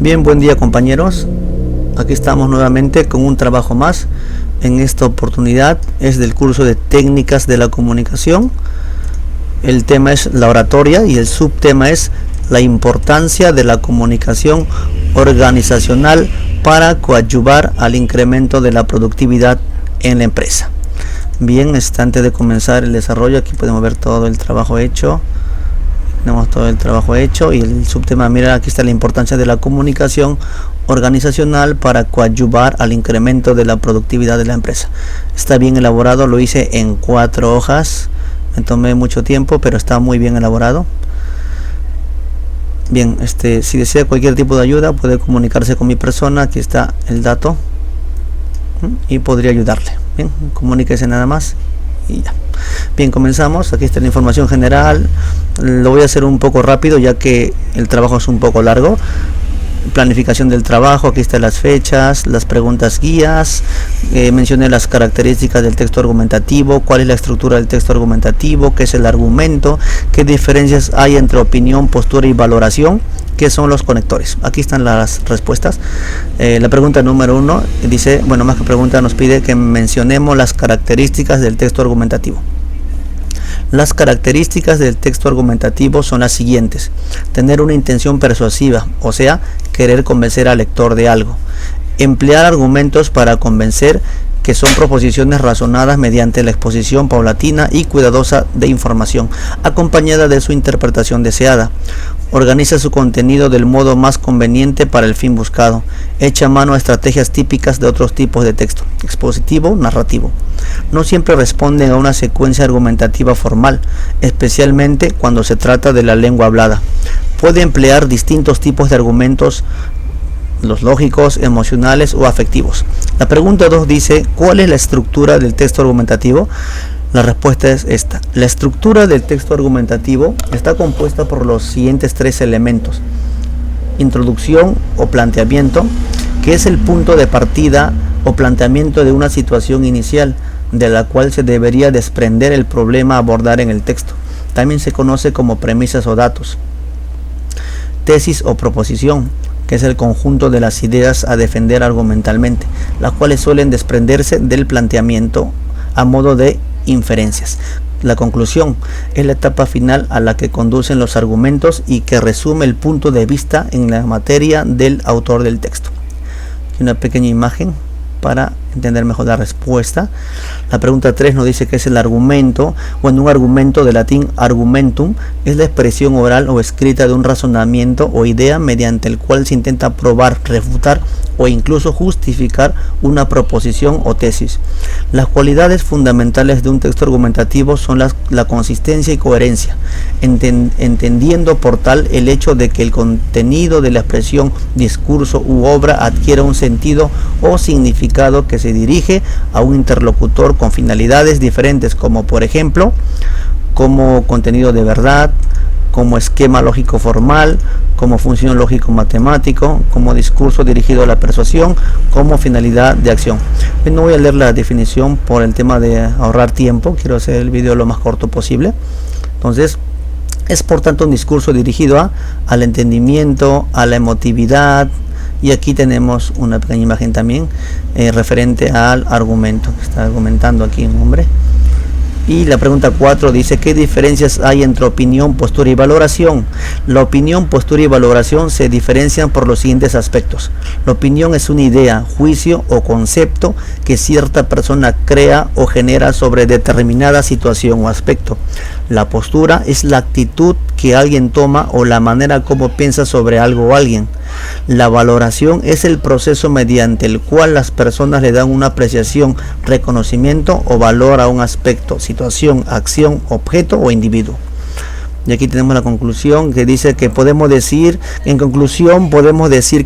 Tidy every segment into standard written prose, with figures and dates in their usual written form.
Bien, buen día compañeros. Aquí estamos nuevamente con un trabajo más. En esta oportunidad es del curso de técnicas de la comunicación. El tema es la oratoria y el subtema es la importancia de la comunicación organizacional para coadyuvar al incremento de la productividad en la empresa. Bien, antes de comenzar el desarrollo, aquí podemos ver todo el trabajo hecho. Tenemos todo el trabajo hecho y el subtema, mira, aquí está la importancia de la comunicación organizacional para coadyuvar al incremento de la productividad de la empresa. Está bien elaborado, lo hice en 4 hojas, me tomé mucho tiempo, pero está muy bien elaborado. Bien, si desea cualquier tipo de ayuda, puede comunicarse con mi persona, aquí está el dato y podría ayudarle. Bien, comuníquese nada más y ya. Bien, comenzamos. Aquí está la información general. Lo voy a hacer un poco rápido ya que el trabajo es un poco largo. Planificación del trabajo, aquí están las fechas, las preguntas guías, mencioné las características del texto argumentativo, cuál es la estructura del texto argumentativo, qué es el argumento, qué diferencias hay entre opinión, postura y valoración, qué son los conectores. Aquí están las respuestas. La pregunta número 1 dice, bueno, más que pregunta, nos pide que mencionemos las características del texto argumentativo. Las características del texto argumentativo son las siguientes: tener una intención persuasiva, o sea, querer convencer al lector de algo; emplear argumentos para convencer, que son proposiciones razonadas mediante la exposición paulatina y cuidadosa de información, acompañada de su interpretación deseada; organiza su contenido del modo más conveniente para el fin buscado; echa mano a estrategias típicas de otros tipos de texto, expositivo, narrativo; no siempre responden a una secuencia argumentativa formal, especialmente cuando se trata de la lengua hablada; puede emplear distintos tipos de argumentos, los lógicos, emocionales o afectivos. La pregunta 2 dice, ¿cuál es la estructura del texto argumentativo? La respuesta es esta. La estructura del texto argumentativo está compuesta por los siguientes 3 elementos: introducción o planteamiento, que es el punto de partida o planteamiento de una situación inicial, de la cual se debería desprender el problema a abordar en el texto. También se conoce como premisas o datos. Tesis o proposición, que es el conjunto de las ideas a defender argumentalmente, las cuales suelen desprenderse del planteamiento a modo de inferencias. La conclusión es la etapa final a la que conducen los argumentos y que resume el punto de vista en la materia del autor del texto. Aquí una pequeña imagen para entender mejor la respuesta. La pregunta 3 nos dice qué es el argumento. Bueno, un argumento, de latín argumentum, es la expresión oral o escrita de un razonamiento o idea mediante el cual se intenta probar, refutar o incluso justificar una proposición o tesis. Las cualidades fundamentales de un texto argumentativo son la consistencia y coherencia, entendiendo por tal el hecho de que el contenido de la expresión, discurso u obra adquiera un sentido o significado que se dirige a un interlocutor con finalidades diferentes, como por ejemplo, como contenido de verdad, como esquema lógico formal, como función lógico matemático, como discurso dirigido a la persuasión, como finalidad de acción. No voy a leer la definición por el tema de ahorrar tiempo, quiero hacer el video lo más corto posible. Entonces, es por tanto un discurso dirigido al entendimiento, a la emotividad. Y aquí tenemos una pequeña imagen también referente al argumento, que está argumentando aquí un hombre. Y la pregunta 4 dice, ¿qué diferencias hay entre opinión, postura y valoración? La opinión, postura y valoración se diferencian por los siguientes aspectos. La opinión es una idea, juicio o concepto que cierta persona crea o genera sobre determinada situación o aspecto. La postura es la actitud que alguien toma o la manera como piensa sobre algo o alguien. La valoración es el proceso mediante el cual las personas le dan una apreciación, reconocimiento o valor a un aspecto, situación, acción, objeto o individuo. Y aquí tenemos la conclusión que dice que podemos decir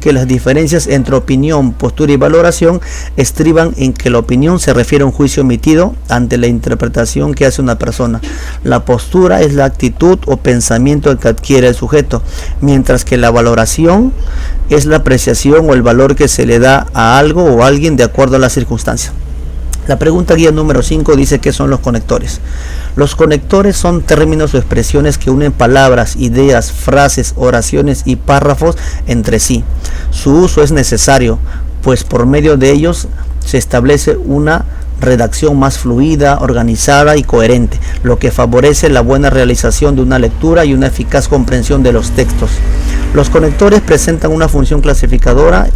que las diferencias entre opinión, postura y valoración estriban en que la opinión se refiere a un juicio emitido ante la interpretación que hace una persona. La postura es la actitud o pensamiento que adquiere el sujeto, mientras que la valoración es la apreciación o el valor que se le da a algo o a alguien de acuerdo a las circunstancias. La pregunta guía número 5 dice ¿qué son los conectores? Los conectores son términos o expresiones que unen palabras, ideas, frases, oraciones y párrafos entre sí. Su uso es necesario, pues por medio de ellos se establece una redacción más fluida, organizada y coherente, lo que favorece la buena realización de una lectura y una eficaz comprensión de los textos. Los conectores presentan una función clasificadora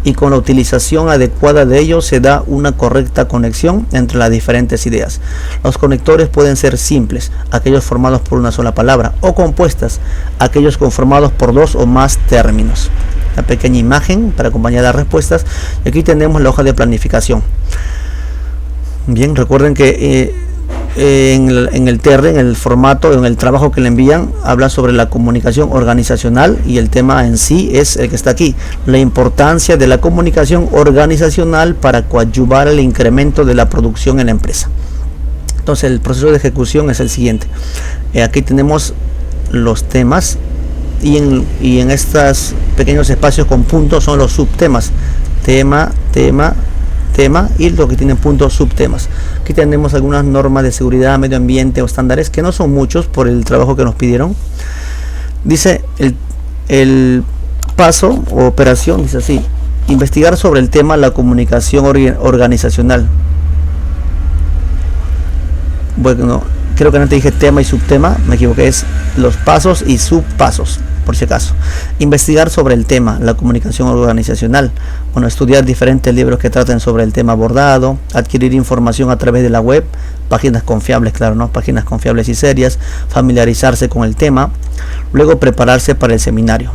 y con la utilización adecuada de ellos se da una correcta conexión entre las diferentes ideas. Los conectores pueden ser simples, aquellos formados por una sola palabra, o compuestas, aquellos conformados por dos o más términos. Una pequeña imagen para acompañar las respuestas. Y aquí tenemos la hoja de planificación. Bien, recuerden que en el TR, en el formato, en el trabajo que le envían, habla sobre la comunicación organizacional y el tema en sí es el que está aquí, la importancia de la comunicación organizacional para coadyuvar el incremento de la producción en la empresa. Entonces el proceso de ejecución es el siguiente. Aquí tenemos los temas y en estos pequeños espacios con puntos son los subtemas, tema y lo que tienen puntos subtemas. Aquí tenemos algunas normas de seguridad, medio ambiente o estándares que no son muchos por el trabajo que nos pidieron. Dice el paso o operación, dice así: investigar sobre el tema la comunicación organizacional. Bueno, creo que antes dije tema y subtema, me equivoqué, es los pasos y subpasos, por si acaso. Investigar sobre el tema, la comunicación organizacional. Bueno, estudiar diferentes libros que traten sobre el tema abordado, adquirir información a través de la web, páginas confiables, claro, ¿no? Páginas confiables y serias, familiarizarse con el tema, luego prepararse para el seminario.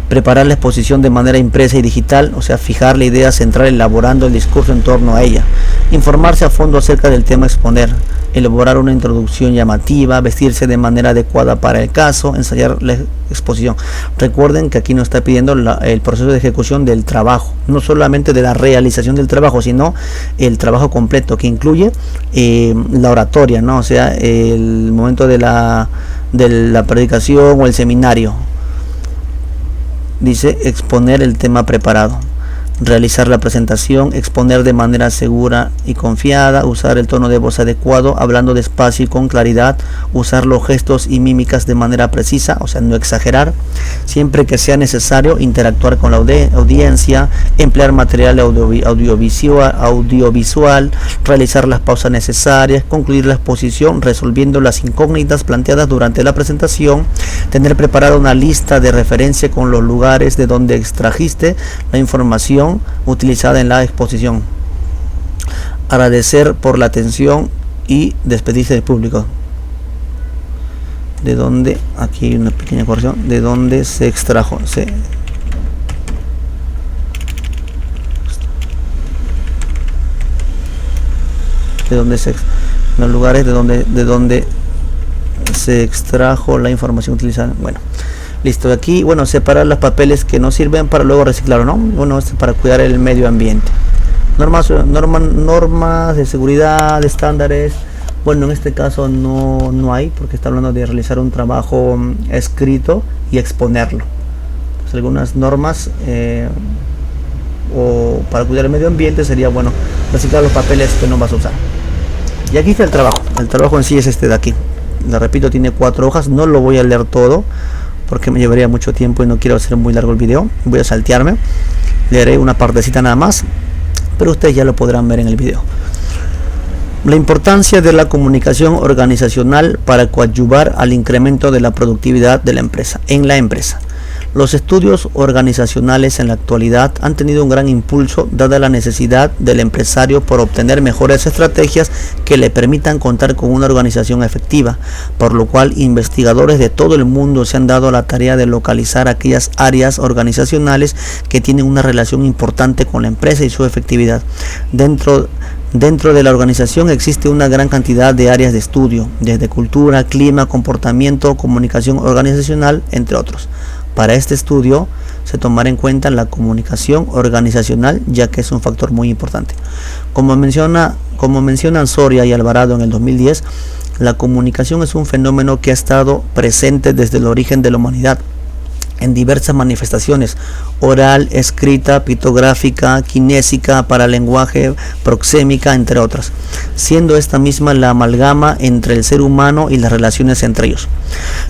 Preparar la exposición de manera impresa y digital, o sea, fijar la idea central elaborando el discurso en torno a ella. Informarse a fondo acerca del tema a exponer. Elaborar una introducción llamativa, vestirse de manera adecuada para el caso, ensayar la exposición. Recuerden que aquí nos está pidiendo el proceso de ejecución del trabajo, no solamente de la realización del trabajo, sino el trabajo completo que incluye la oratoria, ¿no? O sea, el momento de la predicación o el seminario. Dice exponer el tema preparado. Realizar la presentación, exponer de manera segura y confiada, usar el tono de voz adecuado, hablando despacio y con claridad, usar los gestos y mímicas de manera precisa, o sea, no exagerar, siempre que sea necesario, interactuar con la audiencia, emplear material audiovisual, realizar las pausas necesarias, concluir la exposición resolviendo las incógnitas planteadas durante la presentación, tener preparada una lista de referencia con los lugares de donde extrajiste la información utilizada en la exposición. Agradecer por la atención y despedirse del público. De donde, aquí hay una pequeña corrección, de donde se extrajo, los lugares de donde se extrajo la información utilizada. Bueno, listo. Aquí, bueno, separar los papeles que no sirven para luego reciclarlo, ¿no? Bueno, esto es para cuidar el medio ambiente. Normas de seguridad, de estándares. Bueno, en este caso no hay, porque está hablando de realizar un trabajo escrito y exponerlo. Pues algunas normas o para cuidar el medio ambiente sería, bueno, reciclar los papeles que no vas a usar. Y aquí está el trabajo. El trabajo en sí es este de aquí. Le repito, tiene 4 hojas. No lo voy a leer todo porque me llevaría mucho tiempo y no quiero hacer muy largo el video. Voy a saltearme. Leeré una partecita nada más, pero ustedes ya lo podrán ver en el video. La importancia de la comunicación organizacional para coadyuvar al incremento de la productividad de la empresa, en la empresa. Los estudios organizacionales en la actualidad han tenido un gran impulso dada la necesidad del empresario por obtener mejores estrategias que le permitan contar con una organización efectiva, por lo cual investigadores de todo el mundo se han dado a la tarea de localizar aquellas áreas organizacionales que tienen una relación importante con la empresa y su efectividad. Dentro de la organización existe una gran cantidad de áreas de estudio, desde cultura, clima, comportamiento, comunicación organizacional, entre otros. Para este estudio se tomará en cuenta la comunicación organizacional, ya que es un factor muy importante. Como mencionan Soria y Alvarado en el 2010, la comunicación es un fenómeno que ha estado presente desde el origen de la humanidad. en diversas manifestaciones: oral, escrita, pictográfica, kinésica, paralenguaje, proxémica, entre otras, siendo esta misma la amalgama entre el ser humano y las relaciones entre ellos.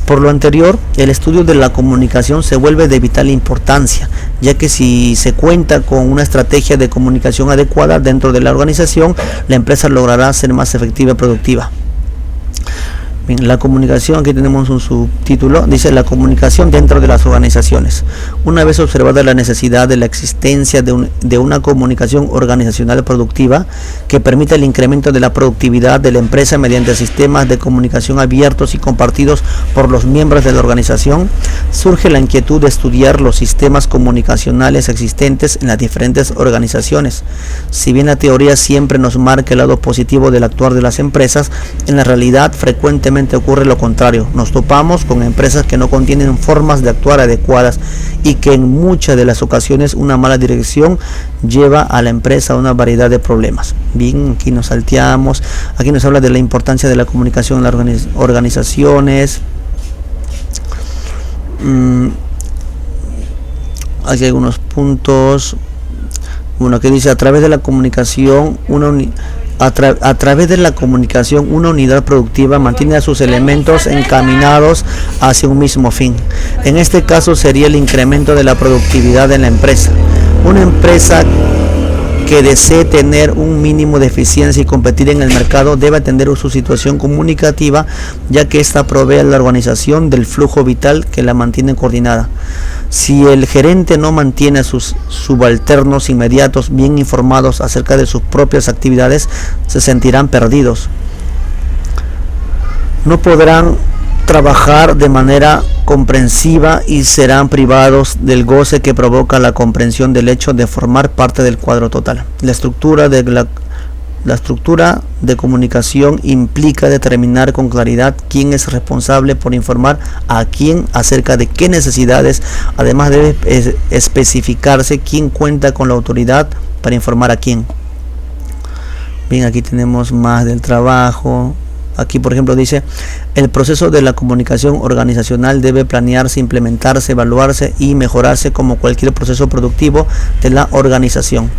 Por lo anterior, el estudio de la comunicación se vuelve de vital importancia, ya que si se cuenta con una estrategia de comunicación adecuada dentro de la organización, la empresa logrará ser más efectiva y productiva. Bien, la comunicación, aquí tenemos un subtítulo, dice: la comunicación dentro de las organizaciones. Una vez observada la necesidad de la existencia de una comunicación organizacional productiva que permita el incremento de la productividad de la empresa mediante sistemas de comunicación abiertos y compartidos por los miembros de la organización, surge la inquietud de estudiar los sistemas comunicacionales existentes en las diferentes organizaciones. Si bien la teoría siempre nos marca el lado positivo del actuar de las empresas, en la realidad frecuentemente ocurre lo contrario. Nos topamos con empresas que no contienen formas de actuar adecuadas y que en muchas de las ocasiones una mala dirección lleva a la empresa a una variedad de problemas. Bien, aquí nos salteamos, aquí nos habla de la importancia de la comunicación en las organizaciones. Aquí hay algunos puntos. Bueno, que dice: a través de la comunicación a través de la comunicación, una unidad productiva mantiene a sus elementos encaminados hacia un mismo fin. En este caso sería el incremento de la productividad de la empresa. Una empresa que desee tener un mínimo de eficiencia y competir en el mercado debe atender su situación comunicativa, ya que ésta provee a la organización del flujo vital que la mantiene coordinada. Si el gerente no mantiene a sus subalternos inmediatos bien informados acerca de sus propias actividades, se sentirán perdidos. No podrán trabajar de manera comprensiva y serán privados del goce que provoca la comprensión del hecho de formar parte del cuadro total. La estructura de comunicación implica determinar con claridad quién es responsable por informar a quién acerca de qué necesidades. Además debe especificarse quién cuenta con la autoridad para informar a quién. Bien, aquí tenemos más del trabajo. Aquí, por ejemplo, dice: el proceso de la comunicación organizacional debe planearse, implementarse, evaluarse y mejorarse como cualquier proceso productivo de la organización.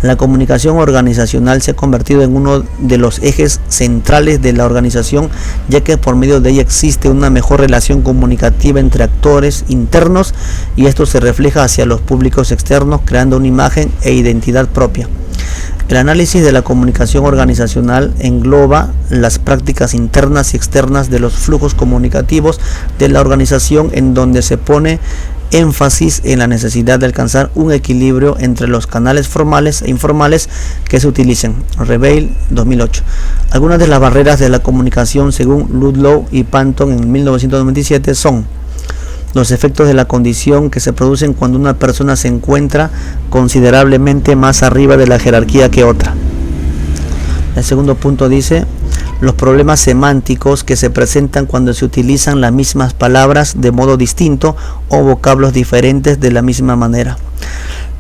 La comunicación organizacional se ha convertido en uno de los ejes centrales de la organización, ya que por medio de ella existe una mejor relación comunicativa entre actores internos y esto se refleja hacia los públicos externos, creando una imagen e identidad propia. El análisis de la comunicación organizacional engloba las prácticas internas y externas de los flujos comunicativos de la organización, en donde se pone énfasis en la necesidad de alcanzar un equilibrio entre los canales formales e informales que se utilicen. Reveil, 2008. Algunas de las barreras de la comunicación, según Ludlow y Panton en 1997, son: los efectos de la condición que se producen cuando una persona se encuentra considerablemente más arriba de la jerarquía que otra. El segundo punto dice: los problemas semánticos que se presentan cuando se utilizan las mismas palabras de modo distinto o vocablos diferentes de la misma manera.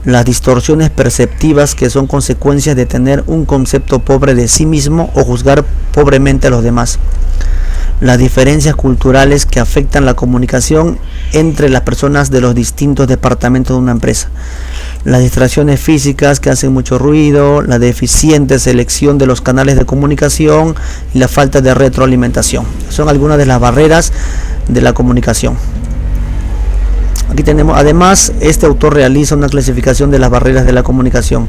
Las distorsiones perceptivas que son consecuencias de tener un concepto pobre de sí mismo o juzgar pobremente a los demás. Las diferencias culturales que afectan la comunicación entre las personas de los distintos departamentos de una empresa. Las distracciones físicas que hacen mucho ruido, la deficiente selección de los canales de comunicación y la falta de retroalimentación. Son algunas de las barreras de la comunicación. Aquí tenemos, además, este autor realiza una clasificación de las barreras de la comunicación.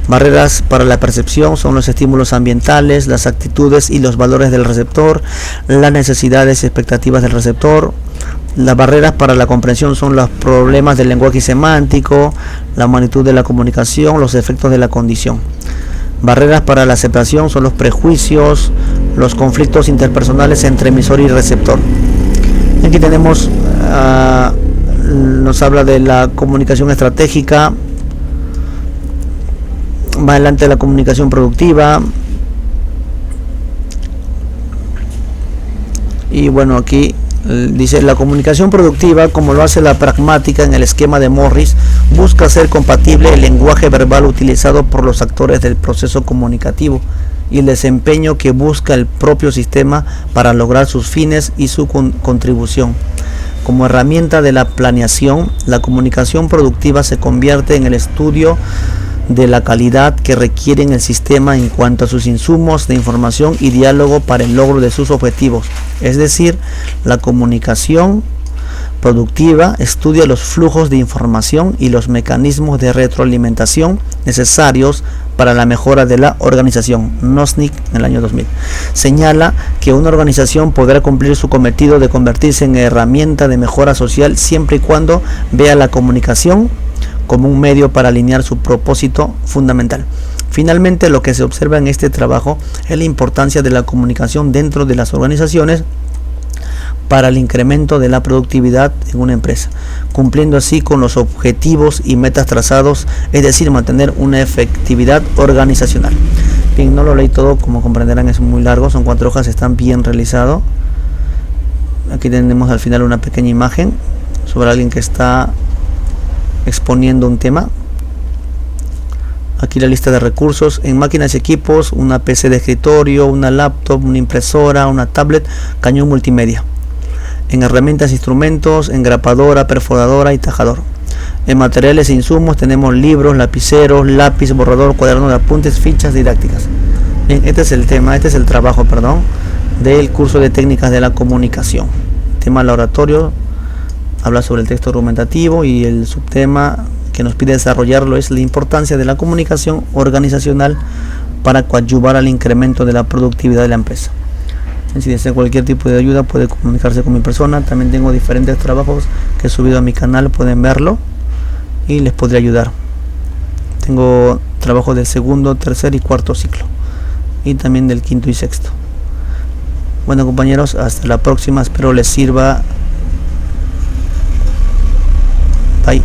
Barreras para la percepción son los estímulos ambientales, las actitudes y los valores del receptor, las necesidades y expectativas del receptor. Las barreras para la comprensión son los problemas del lenguaje semántico, la magnitud de la comunicación, los efectos de la condición. Barreras para la aceptación son los prejuicios, los conflictos interpersonales entre emisor y receptor. Aquí tenemos nos habla de la comunicación estratégica, más adelante la comunicación productiva, y bueno, aquí dice: la comunicación productiva, como lo hace la pragmática en el esquema de Morris, busca hacer compatible el lenguaje verbal utilizado por los actores del proceso comunicativo y el desempeño que busca el propio sistema para lograr sus fines y su contribución. Como herramienta de la planeación, la comunicación productiva se convierte en el estudio de la calidad que requieren el sistema en cuanto a sus insumos de información y diálogo para el logro de sus objetivos. Es decir, la comunicación productiva estudia los flujos de información y los mecanismos de retroalimentación necesarios para la mejora de la organización. Nosnik, en el año 2000, señala que una organización podrá cumplir su cometido de convertirse en herramienta de mejora social siempre y cuando vea la comunicación como un medio para alinear su propósito fundamental. Finalmente, lo que se observa en este trabajo es la importancia de la comunicación dentro de las organizaciones para el incremento de la productividad en una empresa, cumpliendo así con los objetivos y metas trazados, es decir, mantener una efectividad organizacional. Bien, no lo leí todo, como comprenderán es muy largo, son 4 hojas, están bien realizado. Aquí tenemos al final una pequeña imagen sobre alguien que está exponiendo un tema. Aquí la lista de recursos: en máquinas y equipos, una PC de escritorio, una laptop, una impresora, una tablet, cañón multimedia. En herramientas e instrumentos, engrapadora, perforadora y tajador. En materiales e insumos tenemos libros, lapiceros, lápiz, borrador, cuaderno de apuntes, fichas didácticas. Bien, este es el tema, este es el trabajo, del curso de técnicas de la comunicación. Tema laboratorio habla sobre el texto argumentativo, y el subtema que nos pide desarrollarlo es la importancia de la comunicación organizacional para coadyuvar al incremento de la productividad de la empresa. Si desea cualquier tipo de ayuda, puede comunicarse con mi persona. También tengo diferentes trabajos que he subido a mi canal, pueden verlo y les podré ayudar. Tengo trabajo del segundo, tercer y cuarto ciclo, y también del quinto y sexto. Bueno, compañeros, hasta la próxima, espero les sirva. Bye.